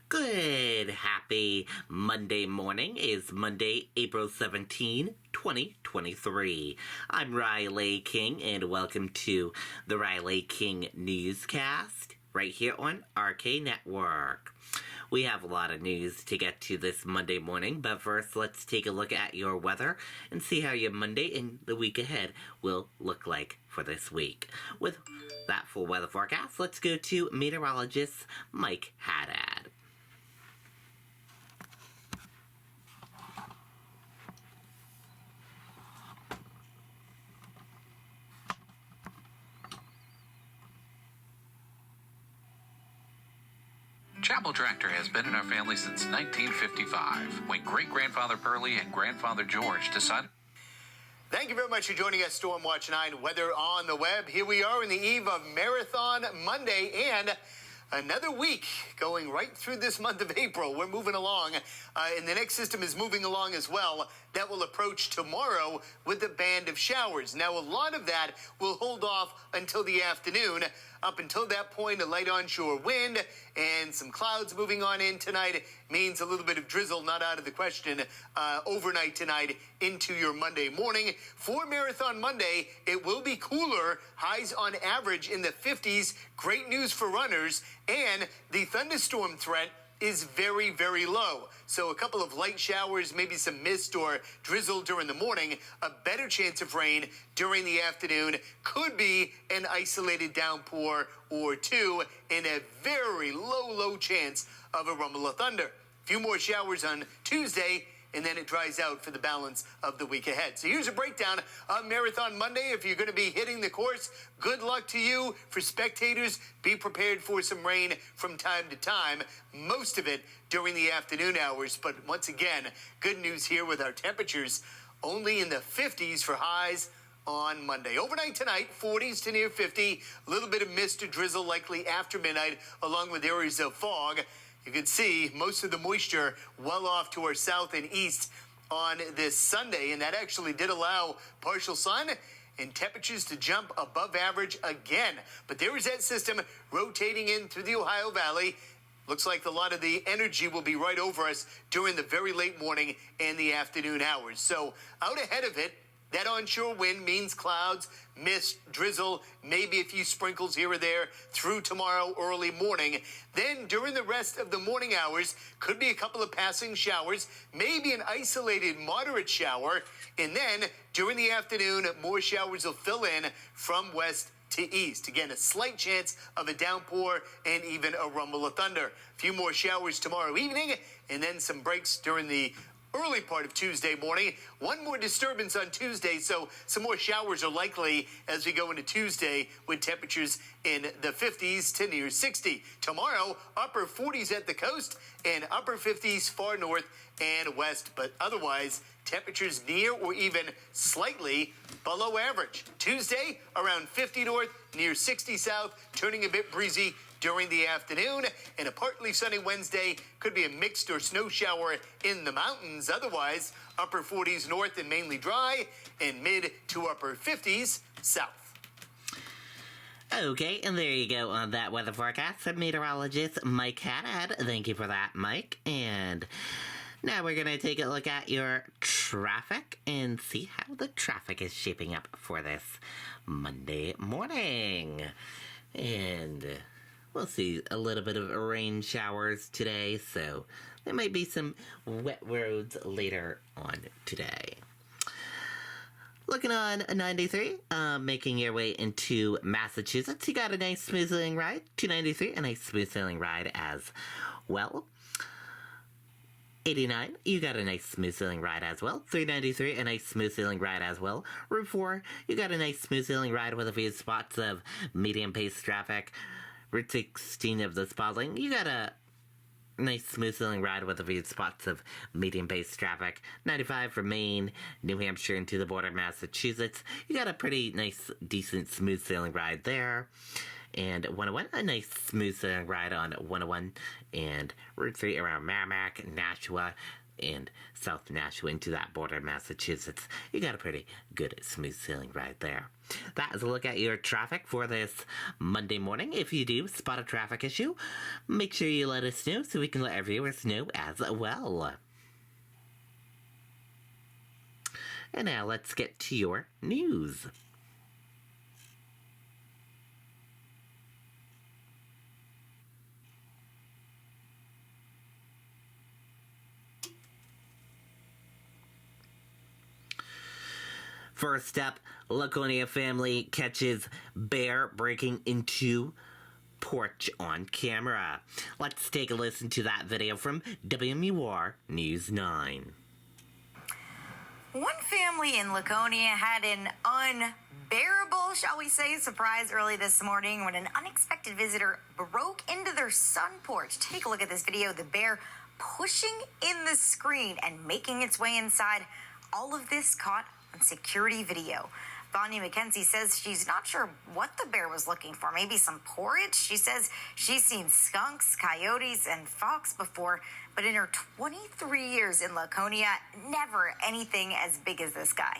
Good, happy Monday morning. Is Monday, April 17, 2023. I'm Riley King, and welcome to the Riley King Newscast right here on RK Network. We have a lot of news to get to this Monday morning, but first let's take a look at your weather and see how your Monday and the week ahead will look like for this week. With that full weather forecast, let's go to meteorologist Mike Haddad. Chapel Tractor has been in our family since 1955, when great-grandfather Pearlie and grandfather George decided... Thank you very much for joining us, Stormwatch 9 Weather on the Web. Here we are in the eve of Marathon Monday and another week going right through this month of April. We're moving along, and the next system is moving along as well. That will approach tomorrow with a band of showers. Now, a lot of that will hold off until the afternoon. Up until that point, a light onshore wind and some clouds moving on in tonight means a little bit of drizzle not out of the question overnight tonight into your Monday morning. For Marathon Monday, it will be cooler, highs on average in the 50s. Great news for runners, and the thunderstorm threat is very, very low. So a couple of light showers, maybe some mist or drizzle during the morning, a better chance of rain during the afternoon, could be an isolated downpour or two, and a very low chance of a rumble of thunder. A few more showers on Tuesday, and then it dries out for the balance of the week ahead. So here's a breakdown of Marathon Monday. If you're going to be hitting the course, good luck to you. For spectators, be prepared for some rain from time to time, most of it during the afternoon hours. But once again, good news here with our temperatures only in the 50s for highs on Monday. Overnight tonight, 40s to near 50. A little bit of mist or drizzle likely after midnight, along with areas of fog. You can see most of the moisture well off to our south and east on this Sunday, and that actually did allow partial sun and temperatures to jump above average again. But there is that system rotating in through the Ohio Valley. Looks like a lot of the energy will be right over us during the very late morning and the afternoon hours. So out ahead of it, that onshore wind means clouds, mist, drizzle, maybe a few sprinkles here or there through tomorrow early morning. Then during the rest of the morning hours, could be a couple of passing showers, maybe an isolated moderate shower. And then during the afternoon, more showers will fill in from west to east. Again, a slight chance of a downpour and even a rumble of thunder. A few more showers tomorrow evening, and then some breaks during the early part of Tuesday morning. One more disturbance on Tuesday, so some more showers are likely as we go into Tuesday with temperatures in the 50s to near 60. Tomorrow, upper 40s at the coast and upper 50s far north and west, but otherwise temperatures near or even slightly below average. Tuesday, around 50 north, near 60 south, turning a bit breezy during the afternoon, and a partly sunny Wednesday. Could be a mixed or snow shower in the mountains. Otherwise, upper 40s north and mainly dry, and mid to upper 50s south. Okay, and there you go on that weather forecast from meteorologist Mike Haddad. Thank you for that, Mike. And now we're going to take a look at your traffic and see how the traffic is shaping up for this Monday morning. And we'll see a little bit of rain showers today, so there might be some wet roads later on today. Looking on 93, making your way into Massachusetts, you got a nice smooth sailing ride. 293, a nice smooth sailing ride as well. 89, you got a nice smooth sailing ride as well. 393, a nice smooth sailing ride as well. Route 4, you got a nice smooth sailing ride with a few spots of medium pace traffic. Route 16 of the Spalding, you got a nice smooth sailing ride with a few spots of medium pace traffic. 95 from Maine, New Hampshire into the border of Massachusetts, you got a pretty nice, decent smooth sailing ride there. And 101, a nice smooth sailing ride on 101 and Route 3 around Merrimack, Nashua, and South Nashua into that border of Massachusetts. You got a pretty good smooth sailing right there. That is a look at your traffic for this Monday morning. If you do spot a traffic issue, make sure you let us know so we can let our viewers know as well. And now let's get to your news. First up, Laconia family catches bear breaking into porch on camera. Let's take a listen to that video from WMUR News 9. One family in Laconia had an unbearable, shall we say, surprise early this morning when an unexpected visitor broke into their sun porch. Take a look at this video. The bear pushing in the screen and making its way inside. All of this caught on security video. Bonnie McKenzie says she's not sure what the bear was looking for. Maybe some porridge? She says she's seen skunks, coyotes, and fox before, but in her 23 years in Laconia, never anything as big as this guy.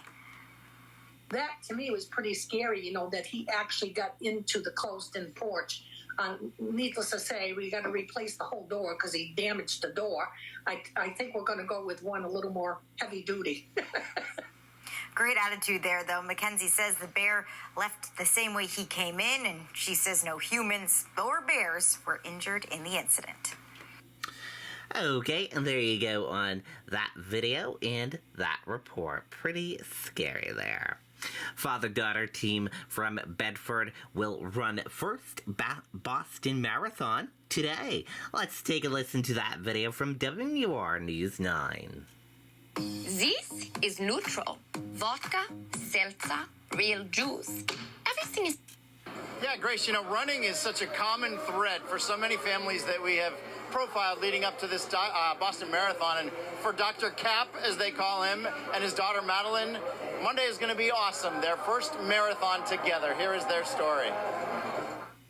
That, to me, was pretty scary, that he actually got into the closed-in porch. Needless to say, we got to replace the whole door because he damaged the door. I think we're going to go with one a little more heavy-duty. Great attitude there, though. Mackenzie says the bear left the same way he came in, and she says no humans or bears were injured in the incident. Okay, and there you go on that video and that report. Pretty scary there. Father-daughter team from Bedford will run first Boston Marathon today. Let's take a listen to that video from WMUR News 9. This is neutral. Vodka, seltzer, real juice. Everything is... Yeah, Grace, running is such a common thread for so many families that we have profiled leading up to this Boston Marathon. And for Dr. Cap, as they call him, and his daughter Madeline, Monday is going to be awesome. Their first marathon together. Here is their story.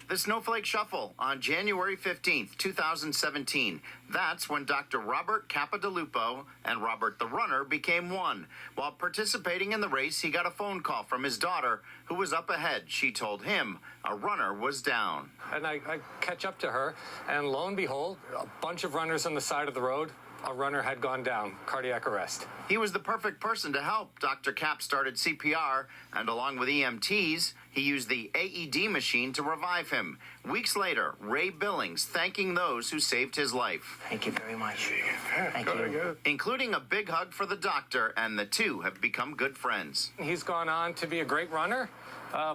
The Snowflake Shuffle on January 15th, 2017. That's when Dr. Robert Capodalupo and Robert the Runner became one. While participating in the race, he got a phone call from his daughter, who was up ahead. She told him a runner was down. And I catch up to her, and lo and behold, a bunch of runners on the side of the road. A runner had gone down, cardiac arrest. He was the perfect person to help. Dr. Cap started CPR, and along with EMTs, he used the AED machine to revive him. Weeks later, Ray Billings thanking those who saved his life. Thank you very much. Thank you. Good. Including a big hug for the doctor, and the two have become good friends. He's gone on to be a great runner.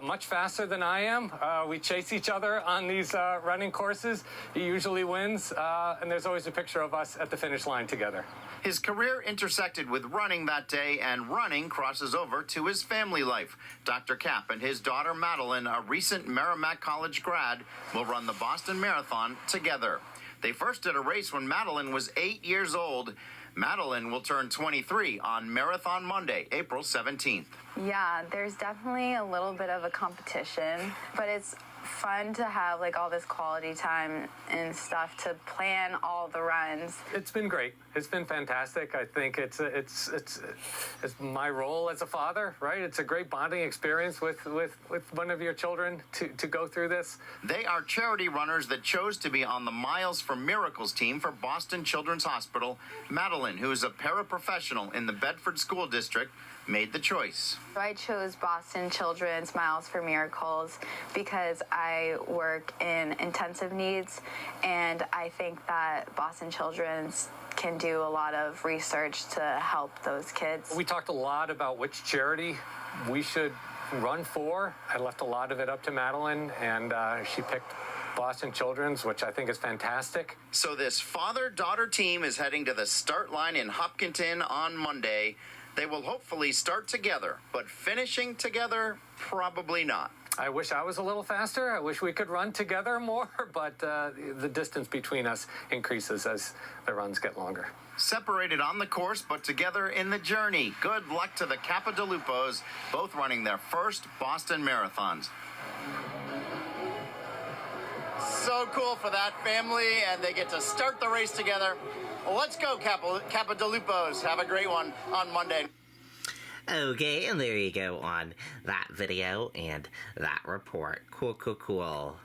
Much faster than I am. We chase each other on these running courses. He usually wins, and there's always a picture of us at the finish line together. His career intersected with running that day, and running crosses over to his family life. Dr. Cap and his daughter Madeline, a recent Merrimack College grad, will run the Boston Marathon together. They first did a race when Madeline was 8 years old. Madeline will turn 23 on Marathon Monday, April 17th. Yeah, there's definitely a little bit of a competition, but it's fun to have all this quality time and stuff to plan all the runs. It's been great. It's been fantastic. I think it's my role as a father, right? It's a great bonding experience with one of your children to go through this. They are charity runners that chose to be on the Miles for Miracles team for Boston Children's Hospital. Madeline, who is a paraprofessional in the Bedford School District, made the choice. I chose Boston Children's Miles for Miracles because I work in intensive needs, and I think that Boston Children's can do a lot of research to help those kids. We talked a lot about which charity we should run for. I left a lot of it up to Madeline, and she picked Boston Children's, which I think is fantastic. So this father-daughter team is heading to the start line in Hopkinton on Monday. They will hopefully start together, but finishing together, probably not. I wish I was a little faster. I wish we could run together more, but the distance between us increases as the runs get longer. Separated on the course, but together in the journey. Good luck to the Capodaluppos, both running their first Boston Marathons. So cool for that family, and they get to start the race together. Well, let's go, Capadolupos. Have a great one on Monday. Okay, and there you go on that video and that report. Cool.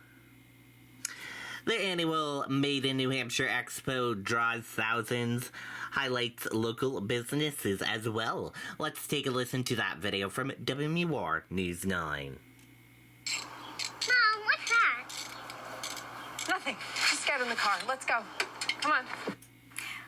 The annual Made in New Hampshire Expo draws thousands, highlights local businesses as well. Let's take a listen to that video from WMUR News 9. Mom, what's that? Nothing. Just get in the car. Let's go. Come on.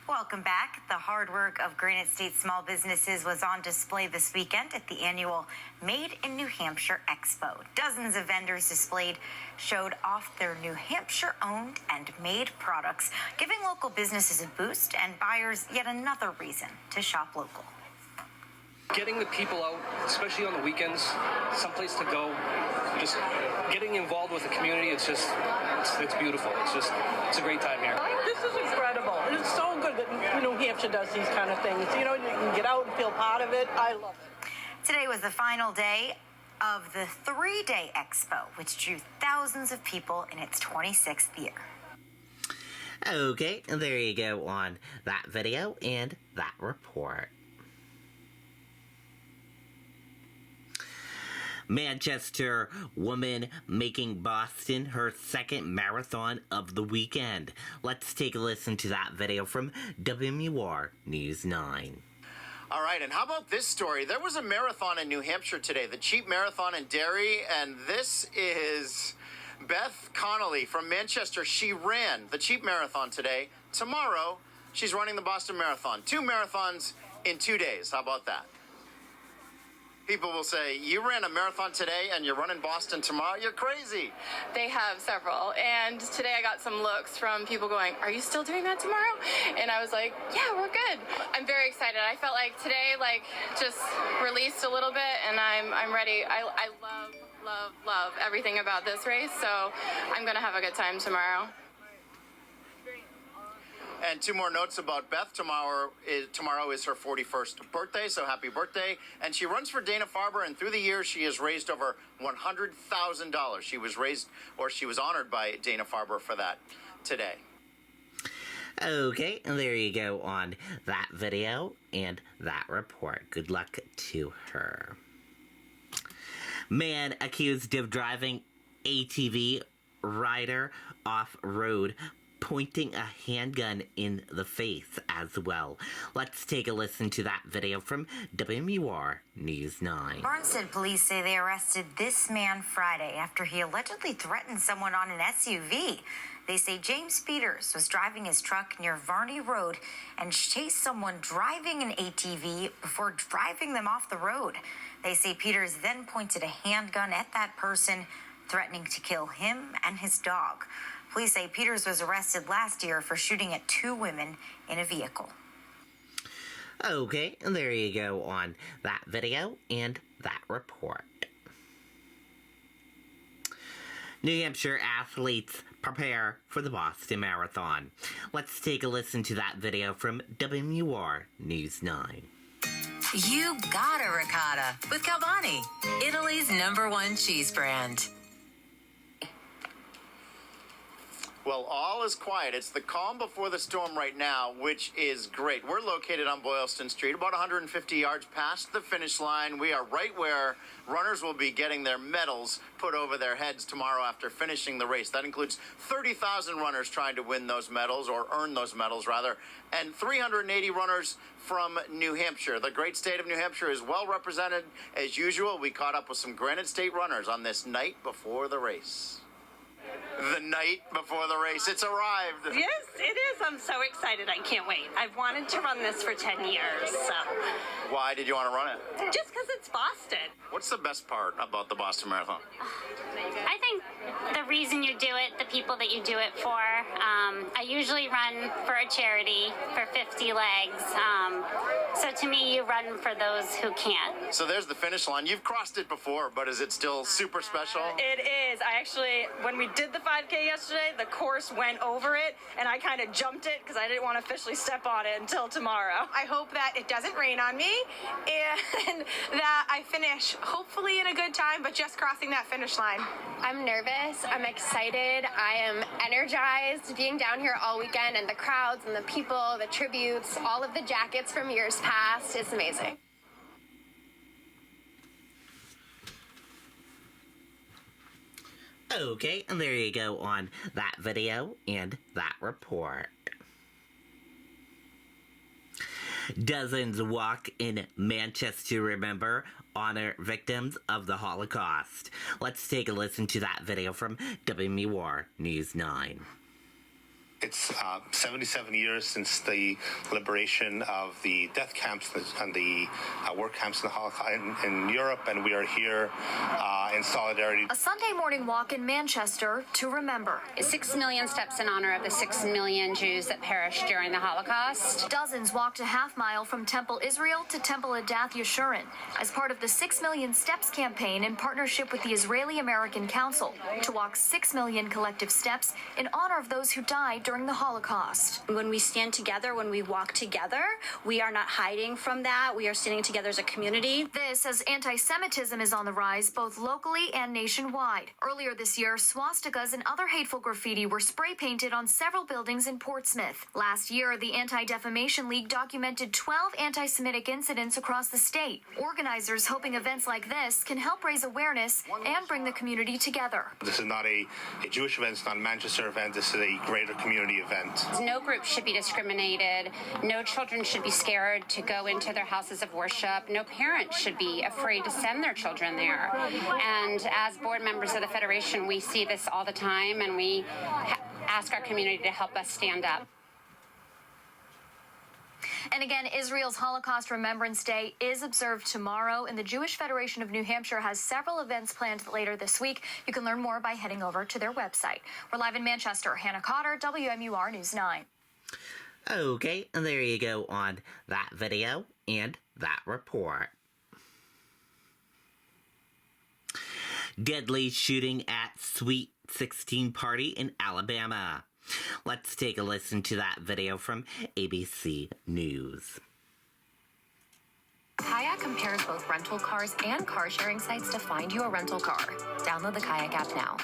Welcome back. The hard work of Granite State small businesses was on display this weekend at the annual Made in New Hampshire Expo. Dozens of vendors displayed showed off their New Hampshire-owned and made products, giving local businesses a boost and buyers yet another reason to shop local. Getting the people out, especially on the weekends, someplace to go, just getting involved with the community, it's beautiful. It's a great time here. This is incredible. It's so good that New Hampshire does these kind of things. You know, you can get out and feel part of it. I love it. Today was the final day of the 3-day expo, which drew thousands of people in its 26th year. Okay, and there you go on that video and that report. Manchester woman making Boston her second marathon of the weekend. Let's take a listen to that video from WMUR News 9. All right, and how about this story? There was a marathon in New Hampshire today, the Cheap Marathon in Derry, and this is Beth Connolly from Manchester. She ran the Cheap Marathon today. Tomorrow, she's running the Boston Marathon. 2 marathons in 2 days. How about that? People will say, you ran a marathon today and you're running Boston tomorrow? You're crazy. They have several. And today I got some looks from people going, are you still doing that tomorrow? And I was like, yeah, we're good. I'm very excited. I felt like today, just released a little bit and I'm ready. I love everything about this race. So I'm going to have a good time tomorrow. And 2 more notes about Beth. Tomorrow is her 41st birthday, so happy birthday. And she runs for Dana-Farber, and through the years, she has raised over $100,000. She was honored by Dana-Farber for that today. Okay, and there you go on that video and that report. Good luck to her. Man accused of driving ATV rider off-road, pointing a handgun in the face as well. Let's take a listen to that video from WMUR News 9. Barnstead police say they arrested this man Friday after he allegedly threatened someone on an SUV. They say James Peters was driving his truck near Varney Road and chased someone driving an ATV before driving them off the road. They say Peters then pointed a handgun at that person, threatening to kill him and his dog. Police say Peters was arrested last year for shooting at 2 women in a vehicle. Okay, and there you go on that video and that report. New Hampshire athletes prepare for the Boston Marathon. Let's take a listen to that video from WMUR News 9. You got a ricotta with Calvani, Italy's #1 cheese brand. Well, all is quiet. It's the calm before the storm right now, which is great. We're located on Boylston Street, about 150 yards past the finish line. We are right where runners will be getting their medals put over their heads tomorrow after finishing the race. That includes 30,000 runners trying to win those medals, or earn those medals, rather, and 380 runners from New Hampshire. The great state of New Hampshire is well represented. As usual, we caught up with some Granite State runners on this night before the race. The night before the race. It's arrived. Yes, it is. I'm so excited. I can't wait. I've wanted to run this for 10 years. So. Why did you want to run it? Just because it's Boston. What's the best part about the Boston Marathon? I think the reason you do it, the people that you do it for. I usually run for a charity for 50 legs. So to me, you run for those who can't. So there's the finish line. You've crossed it before, but is it still super special? It is. I actually, when we did the 5K yesterday. The course went over it, and I kind of jumped it because I didn't want to officially step on it until tomorrow. I hope that it doesn't rain on me and that I finish hopefully in a good time, but just crossing that finish line. I'm nervous. I'm excited. I am energized being down here all weekend, and the crowds and the people, the tributes, all of the jackets from years past. It's amazing. Okay, and there you go on that video and that report. Dozens walk in Manchester to remember, honor victims of the Holocaust. Let's take a listen to that video from WMUR News 9. It's 77 years since the liberation of the death camps and the work camps in the Holocaust in Europe, and we are here in solidarity. A Sunday morning walk in Manchester to remember. 6 million steps in honor of the 6 million Jews that perished during the Holocaust. Dozens walked a half-mile from Temple Israel to Temple Adath Yeshurun as part of the 6 Million Steps campaign in partnership with the Israeli-American Council to walk 6 million collective steps in honor of those who died during the Holocaust. When we stand together, when we walk together, we are not hiding from that. We are standing together as a community. This as anti-Semitism is on the rise both locally and nationwide. Earlier this year, swastikas and other hateful graffiti were spray painted on several buildings in Portsmouth. Last year, the Anti-Defamation League documented 12 anti-Semitic incidents across the state. Organizers hoping events like this can help raise awareness and bring the community together. This is not a Jewish event, it's not a Manchester event, this is a greater community event. No group should be discriminated. No children should be scared to go into their houses of worship. No parent should be afraid to send their children there. And as board members of the Federation, we see this all the time, and we ask our community to help us stand up. And again, Israel's Holocaust Remembrance Day is observed tomorrow, and the Jewish Federation of New Hampshire has several events planned later this week. You can learn more by heading over to their website. We're live in Manchester. Hannah Cotter, WMUR News 9. Okay, and there you go on that video and that report. Deadly shooting at Sweet 16 party in Alabama. Let's take a listen to that video from ABC News. Kayak compares both rental cars and car-sharing sites to find you a rental car. Download the Kayak app now.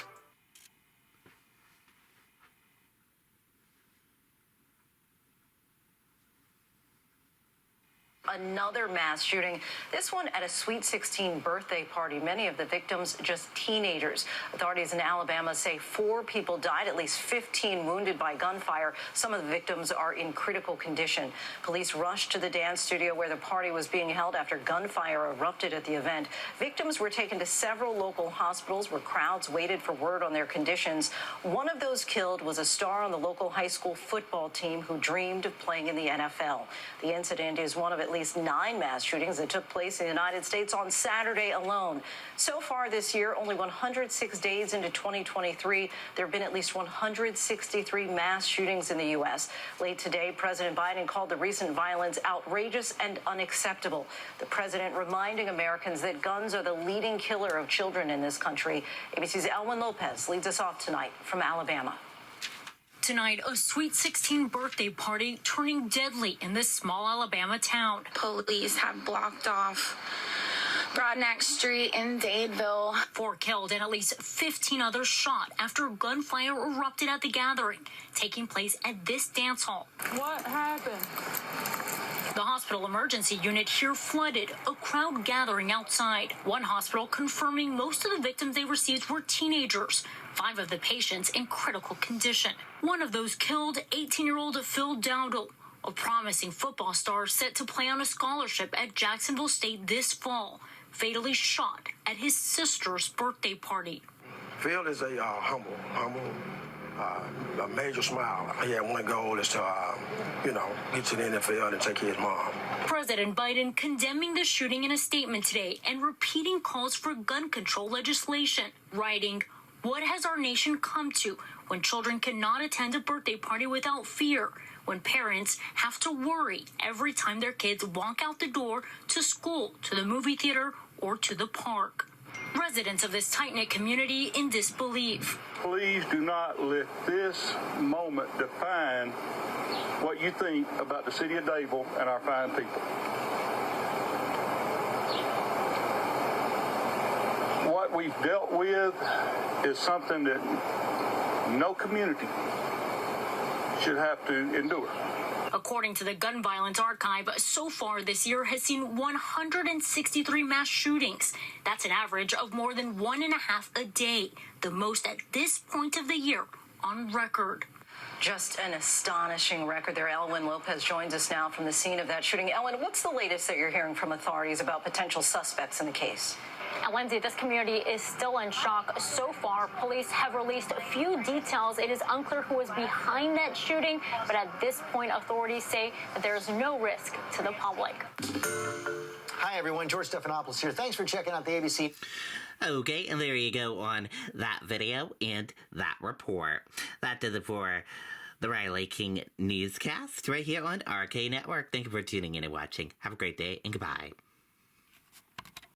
Another mass shooting, this one at a Sweet 16 birthday party. Many of the victims just teenagers. Authorities in Alabama say 4 people died, at least 15 wounded by gunfire. Some of the victims are in critical condition. Police rushed to the dance studio where the party was being held after gunfire erupted at the event. Victims were taken to several local hospitals where crowds waited for word on their conditions. One of those killed was a star on the local high school football team who dreamed of playing in the NFL. The incident is one of at least 9 mass shootings that took place in the United States on Saturday alone. So far this year, only 106 days into 2023, there have been at least 163 mass shootings in the U.S. Late today, President Biden called the recent violence outrageous and unacceptable. The president reminding Americans that guns are the leading killer of children in this country. ABC's Elwin Lopez leads us off tonight from Alabama. Tonight, a Sweet 16 birthday party turning deadly in this small Alabama town. Police have blocked off Broadneck Street in Dadeville. 4 killed and at least 15 others shot after gunfire erupted at the gathering, taking place at this dance hall. What happened? The hospital emergency unit here flooded, a crowd gathering outside. One hospital confirming most of the victims they received were teenagers. 5 of the patients in critical condition. One of those killed, 18-year-old Phil Dowdle, a promising football star set to play on a scholarship at Jacksonville State this fall, fatally shot at his sister's birthday party. Phil is a humble, a major smile. He had one goal is to, get to the NFL and take care of his mom. President Biden condemning the shooting in a statement today and repeating calls for gun control legislation, writing, "What has our nation come to when children cannot attend a birthday party without fear, when parents have to worry every time their kids walk out the door to school, to the movie theater, or to the park?" Residents of this tight-knit community in disbelief. Please do not let this moment define what you think about the city of Dable and our fine people. What we've dealt with is something that no community should have to endure. According to the Gun Violence Archive, so far this year has seen 163 mass shootings. That's an average of more than 1.5 a day, the most at this point of the year on record. Just an astonishing record there. Elwyn Lopez joins us now from the scene of that shooting. Elwyn, what's the latest that you're hearing from authorities about potential suspects in the case? And Lindsay, this community is still in shock. So far, police have released a few details. It is unclear who was behind that shooting, but at this point, authorities say that there is no risk to the public. Hi, everyone. George Stephanopoulos here. Thanks for checking out the ABC. Okay, and there you go on that video and that report. That does it for the Riley King Newscast right here on RK Network. Thank you for tuning in and watching. Have a great day and goodbye.